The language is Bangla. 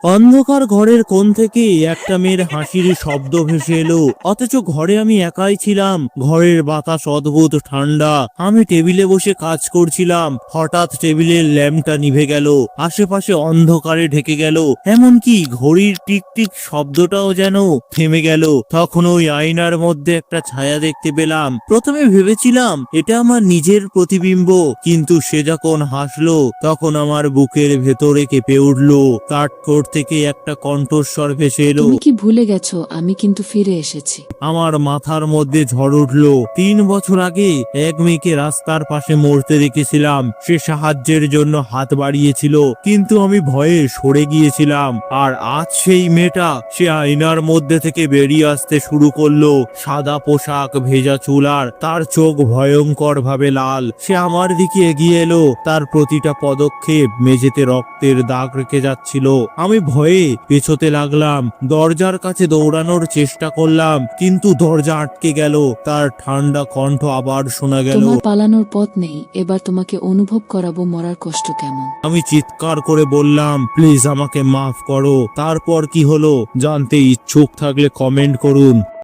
অন্ধকার ঘরের কোণ থেকে একটা মেয়ের হাসির শব্দ ভেসে এলো, অথচ ঘরে আমি একাই ছিলাম। ঘরের বাতাস অদ্ভুত ঠান্ডা। আমি টেবিলে বসে কাজ করছিলাম, হঠাৎ টেবিলের ল্যাম্পটা নিভে গেল, আশেপাশে অন্ধকারে ঢেকে গেল, এমনকি ঘড়ির টিক টিক শব্দটাও যেন থেমে গেল। তখন ওই আয়নার মধ্যে একটা ছায়া দেখতে পেলাম। প্রথমে ভেবেছিলাম এটা আমার নিজের প্রতিবিম্ব, কিন্তু সে যখন হাসলো তখন আমার বুকের ভেতরে কেঁপে উঠলো। কাঠকোট থেকে একটা কণ্ঠস্বর ভেসে এলো, তুমি কি ভুলে গেছো আমি কিন্তু ফিরে এসেছি। আমার মাথার মধ্যে ঝড় উঠলো। 3 বছর আগে এক মেয়েকে রাস্তার পাশে মরতে দেখেছিলাম। সে সাহায্যের জন্য হাত বাড়িয়েছিল, কিন্তু আমি ভয়ে সরে গিয়েছিলাম। আর আজ সেই মেয়েটা, সে আয়নার মধ্যে থেকে বেরিয়ে আসতে শুরু করলো। সাদা পোশাক, ভেজা চুল, আর তার চোখ ভয়ঙ্কর ভাবে লাল। সে আমার দিকে এগিয়ে এলো, তার প্রতিটা পদক্ষেপ মেঝেতে রক্তের দাগ রেখে যাচ্ছিল। আমি ভয়ে পেছোতে লাগলাম, দরজার কাছে দৌড়ানোর চেষ্টা করলাম, কিন্তু দরজা আটকে গেল। তার ঠান্ডা কণ্ঠ আবার শোনা গেল, তোমার পালানোর পথ নেই, এবার তোমাকে অনুভব করাবো মরার কষ্ট কেমন। আমি চিৎকার করে বললাম, প্লিজ আমাকে মাফ করো। তারপর কি হলো জানতে ইচ্ছুক থাকলে কমেন্ট করুন।